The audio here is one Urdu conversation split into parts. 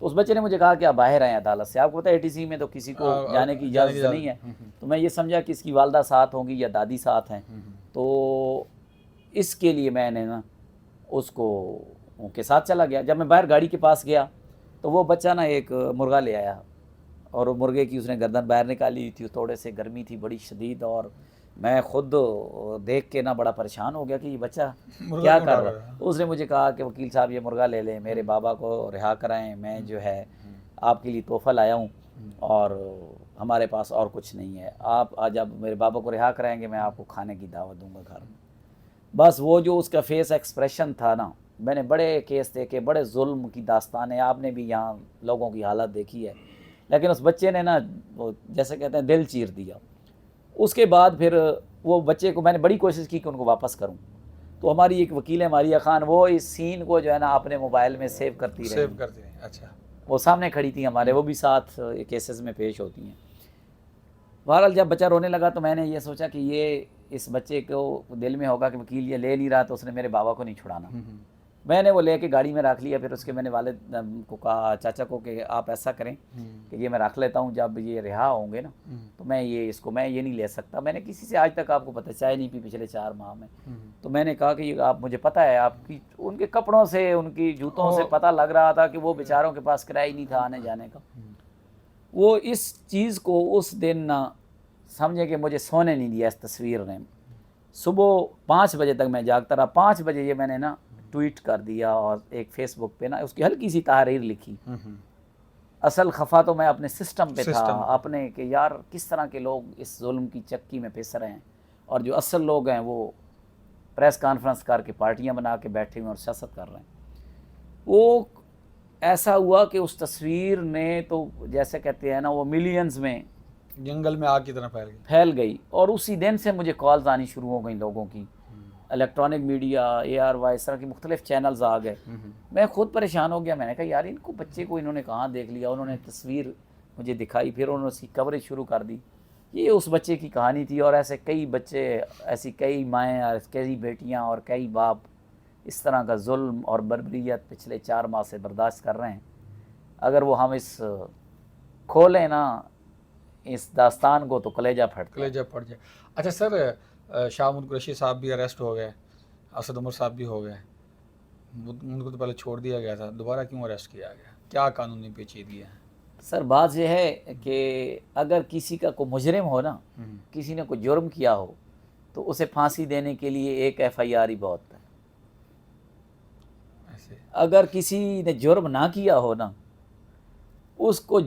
تو اس بچے نے مجھے کہا کہ آپ باہر آئیں عدالت سے. آپ کو پتہ ہے ATC میں تو کسی کو جانے کی اجازت نہیں ہے. تو میں یہ سمجھا کہ اس کی والدہ ساتھ ہوں گی یا دادی ساتھ ہیں, تو اس کے لیے میں نے نا اس کو ان کے ساتھ چلا گیا. جب میں باہر گاڑی کے پاس گیا تو وہ بچہ نا ایک مرغا لے آیا, اور وہ مرغے کی اس نے گردن باہر نکالی تھی. تھوڑے سے گرمی تھی بڑی شدید, اور میں خود دیکھ کے نا بڑا پریشان ہو گیا کہ یہ بچہ کیا کر رہا ہے. اس نے مجھے کہا کہ وکیل صاحب یہ مرغا لے لیں, میرے بابا کو رہا کرائیں, میں جو ہے آپ کے لیے تحفہ لایا ہوں, اور ہمارے پاس اور کچھ نہیں ہے. آپ جب میرے بابا کو رہا کرائیں گے میں آپ کو کھانے کی دعوت دوں گا گھر میں. بس وہ جو اس کا فیس ایکسپریشن تھا نا, میں نے بڑے کیس دیکھے, بڑے ظلم کی داستانیں, آپ نے بھی یہاں لوگوں کی حالت دیکھی ہے, لیکن اس بچے نے نا وہ جیسے کہتے ہیں دل چیر دیا. اس کے بعد پھر وہ بچے کو میں نے بڑی کوشش کی کہ ان کو واپس کروں, تو ہماری ایک وکیل ہے ماریہ خان, وہ اس سین کو جو ہے نا اپنے موبائل میں سیو کرتی رہی. اچھا, وہ سامنے کھڑی تھیں ہمارے, وہ بھی ساتھ کیسز میں پیش ہوتی ہیں. بہرحال جب بچہ رونے لگا تو میں نے یہ سوچا کہ یہ اس بچے کو دل میں ہوگا کہ وکیل یہ لے نہیں رہا, تو اس نے میرے بابا کو نہیں چھڑانا. میں نے وہ لے کے گاڑی میں رکھ لیا. پھر اس کے میں نے والد کو کہا, چاچا کو, کہ آپ ایسا کریں کہ یہ میں رکھ لیتا ہوں, جب یہ رہا ہوں گے نا تو میں یہ اس کو میں یہ نہیں لے سکتا. میں نے کسی سے آج تک آپ کو پتہ چائے نہیں پی پچھلے 4 ماہ میں. تو میں نے کہا کہ یہ آپ مجھے پتہ ہے, آپ کی ان کے کپڑوں سے ان کی جوتوں سے پتہ لگ رہا تھا کہ وہ بیچاروں کے پاس کرایہ نہیں تھا آنے جانے کا. وہ اس چیز کو اس دن نہ سمجھے کہ مجھے سونے نہیں دیا اس تصویر نے. صبح 5 بجے تک میں جاگتا رہا. 5 بجے یہ میں نے نا ٹویٹ کر دیا, اور ایک فیس بک پہ نا اس کی ہلکی سی تحریر لکھی. اصل خفا تو میں اپنے سسٹم پہ تھا, اپنے کہ یار کس طرح کے لوگ اس ظلم کی چکی میں پھنس رہے ہیں, اور جو اصل لوگ ہیں وہ پریس کانفرنس کر کے پارٹیاں بنا کے بیٹھے ہوئے اور سیاست کر رہے ہیں. وہ ایسا ہوا کہ اس تصویر نے تو جیسے کہتے ہیں نا وہ ملینز میں جنگل میں آگ کی طرح پھیل گئی. اور اسی دن سے مجھے کالز آنی شروع ہو گئیں لوگوں کی, الیکٹرانک میڈیا, ARY, اس طرح کی مختلف چینلز آ گئے. میں خود پریشان ہو گیا. میں نے کہا یار ان کو بچے کو انہوں نے کہاں دیکھ لیا. انہوں نے تصویر مجھے دکھائی, پھر انہوں نے اس کی کوریج شروع کر دی. یہ اس بچے کی کہانی تھی, اور ایسے کئی بچے, ایسی کئی مائیں, کئی بیٹیاں اور کئی باپ اس طرح کا ظلم اور بربریت پچھلے 4 ماہ سے برداشت کر رہے ہیں. اگر وہ ہم اس کھولیں نا اس داستان کو تو کلیجہ پھٹ جائے. اچھا سر, شاہ محمود قریشی صاحب بھی اریسٹ ہو گئے, اسد عمر صاحب بھی ہو گئے, ان کو تو پہلے چھوڑ دیا گیا تھا, دوبارہ کیوں اریسٹ کیا گیا, کیا قانونی پیچیدگی ہے؟ سر بات یہ ہے کہ اگر کسی کا کوئی مجرم ہو نا, کسی نے کوئی جرم کیا ہو, تو اسے پھانسی دینے کے لیے ایک FIR ہی بہت ہے. اگر کسی نے جرم نہ کیا ہو نا, اس کو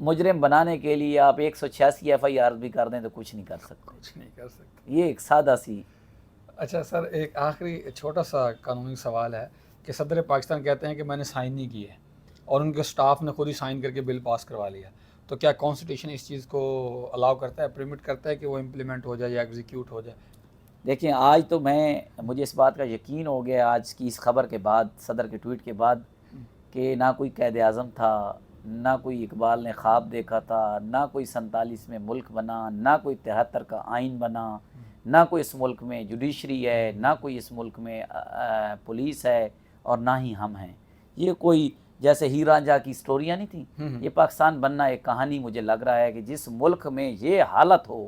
مجرم بنانے کے لیے آپ 186 FIR بھی کر دیں تو کچھ نہیں کر سکتے. یہ ایک سادہ سی. اچھا سر, ایک آخری چھوٹا سا قانونی سوال ہے کہ صدر پاکستان کہتے ہیں کہ میں نے سائن نہیں کیے, اور ان کے سٹاف نے خود ہی سائن کر کے بل پاس کروا لیا, تو کیا کانسٹیٹیوشن اس چیز کو الاؤ کرتا ہے, پرمٹ کرتا ہے کہ وہ امپلیمنٹ ہو جائے یا ایگزیکیوٹ ہو جائے؟ دیکھیں آج تو مجھے اس بات کا یقین ہو گیا آج کی اس خبر کے بعد, صدر کے ٹویٹ کے بعد, کہ نہ کوئی قائد اعظم تھا, نہ کوئی اقبال نے خواب دیکھا تھا, نہ کوئی 47 میں ملک بنا, نہ کوئی 73 کا آئین بنا, نہ کوئی اس ملک میں جوڈیشری ہے, نہ کوئی اس ملک میں پولیس ہے, اور نہ ہی ہم ہیں. یہ کوئی جیسے ہیر رانجھا کی سٹوریاں نہیں تھیں, یہ پاکستان بننا ایک کہانی. مجھے لگ رہا ہے کہ جس ملک میں یہ حالت ہو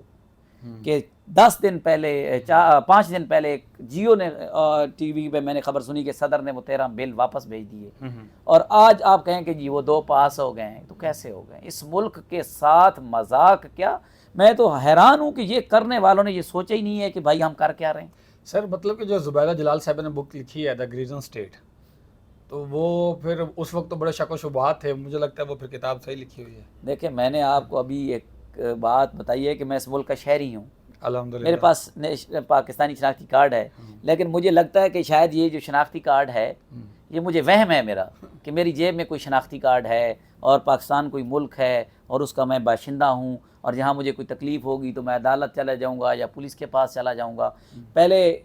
کہ 5 دن پہلے جیو نے ٹی وی پہ میں نے خبر سنی کہ صدر نے وہ 13 بل واپس بھیج دیے, اور آج آپ کہیں کہ جی وہ 2 پاس ہو گئے ہیں, تو کیسے ہو گئے؟ اس ملک کے ساتھ مذاق کیا. میں تو حیران ہوں کہ یہ کرنے والوں نے یہ سوچا ہی نہیں ہے کہ بھائی ہم کر کیا رہے ہیں. سر مطلب کہ جو زبیدہ جلال صاحب نے بک لکھی ہے دا گریزن اسٹیٹ, تو وہ پھر اس وقت تو بڑے شک و شبہات تھے, مجھے لگتا ہے وہ پھر کتاب صحیح لکھی ہوئی ہے. دیکھیں میں نے آپ کو ابھی ایک بات بتائی ہے کہ میں اس ملک کا شہری ہوں, الحمدللہ میرے پاس پاکستانی شناختی کارڈ ہے, لیکن مجھے لگتا ہے کہ شاید یہ جو شناختی کارڈ ہے یہ مجھے وہم ہے میرا کہ میری جیب میں کوئی شناختی کارڈ ہے اور پاکستان کوئی ملک ہے اور اس کا میں باشندہ ہوں, اور جہاں مجھے کوئی تکلیف ہوگی تو میں عدالت چلا جاؤں گا یا پولیس کے پاس چلا جاؤں گا. پہلے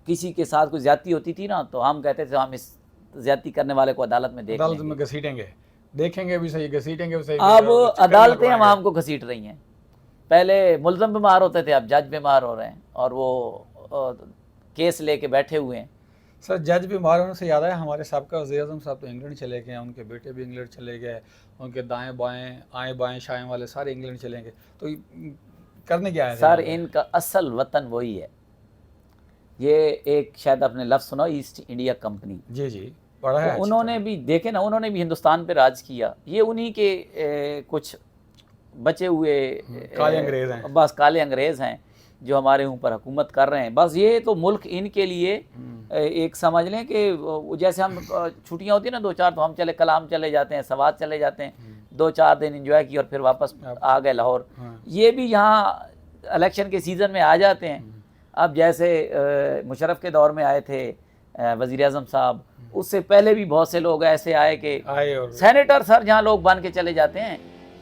کسی کے ساتھ کوئی زیادتی ہوتی تھی نا تو ہم کہتے تھے ہم اس زیادتی کرنے والے کو عدالت میں گھسیٹیں گے, دیکھیں گے بھی صحیح, گھسیٹیں گے بھی صحیح. اب عدالتیں عوام کو گھسیٹ رہی ہیں. پہلے ملزم بیمار ہوتے تھے, اب جج بیمار ہو رہے ہیں اور وہ کیس لے کے بیٹھے ہوئے ہیں. سر جج بیمار ہونے سے یاد ہے ہمارے سابقہ وزیر اعظم صاحب تو انگلینڈ چلے گئے ہیں، ان کے بیٹے بھی انگلینڈ چلے گئے، ان کے دائیں بائیں آئیں بائیں شائیں والے سارے انگلینڈ چلیں گے، تو کرنے کیا ہے سر ان کا اصل وطن وہی ہے. یہ ایک شاید آپ نے لفظ سنا ایسٹ انڈیا کمپنی. جی جی پڑھا ہے. تو انہوں نے بھی دیکھے نا، انہوں نے بھی ہندوستان پہ راج کیا. یہ انہی کے کچھ بچے ہوئے کالے انگریز ہیں، بس کالے انگریز ہیں جو ہمارے اوپر حکومت کر رہے ہیں. بس یہ تو ملک ان کے لیے ایک سمجھ لیں کہ جیسے ہم چھٹیاں ہوتی ہیں نا 2-4، تو ہم چلے کلام چلے جاتے ہیں، سوات چلے جاتے ہیں، 2-4 دن انجوائے کی اور پھر واپس آ گئے لاہور. یہ بھی یہاں الیکشن کے سیزن میں آ جاتے ہیں. اب جیسے مشرف کے دور میں آئے تھے وزیر اعظم صاحب، اس سے پہلے بھی بہت سے لوگ ایسے آئے کہ سینیٹر سر جہاں لوگ بن کے چلے جاتے ہیں.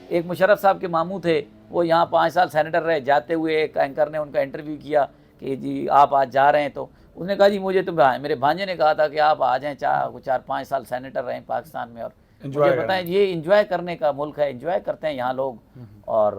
ایک مشرف صاحب کے ماموں تھے، وہ یہاں 5 سال سینیٹر رہے. جاتے ہوئے ایک اینکر نے ان کا انٹرویو کیا کہ جی آپ آج جا رہے ہیں، تو اس نے کہا جی مجھے تو میرے بھانجے نے کہا تھا کہ آپ آ جائیں، 4-5 سال سینیٹر رہیں پاکستان میں، اور مجھے بتائیں یہ انجوائے کرنے کا ملک ہے، انجوائے کرتے ہیں یہاں لوگ، اور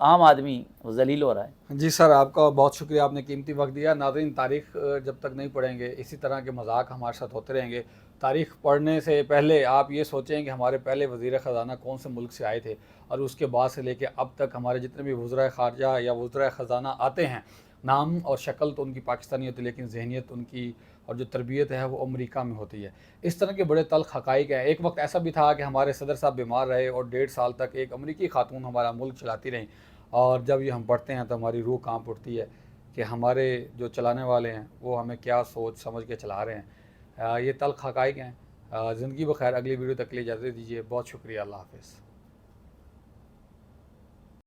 عام آدمی ذلیل ہو رہا ہے. جی سر آپ کا بہت شکریہ، آپ نے قیمتی وقت دیا. ناظرین تاریخ جب تک نہیں پڑھیں گے اسی طرح کے مذاق ہمارے ساتھ ہوتے رہیں گے. تاریخ پڑھنے سے پہلے آپ یہ سوچیں کہ ہمارے پہلے وزیر خزانہ کون سے ملک سے آئے تھے، اور اس کے بعد سے لے کے اب تک ہمارے جتنے بھی وزرائے خارجہ یا وزرائے خزانہ آتے ہیں، نام اور شکل تو ان کی پاکستانی ہوتی ہے لیکن ذہنیت ان کی اور جو تربیت ہے وہ امریکہ میں ہوتی ہے. اس طرح کے بڑے تلخ حقائق ہیں. ایک وقت ایسا بھی تھا کہ ہمارے صدر صاحب بیمار رہے اور 1.5 سال تک ایک امریکی خاتون ہمارا ملک چلاتی رہیں، اور جب یہ ہم پڑھتے ہیں تو ہماری روح کانپ اٹھتی ہے کہ ہمارے جو چلانے والے ہیں وہ ہمیں کیا سوچ سمجھ کے چلا رہے ہیں. یہ تلخ حقائق ہیں. زندگی بخیر. اگلی ویڈیو تک کے لیے اجازت دیجیے. بہت شکریہ. اللہ حافظ.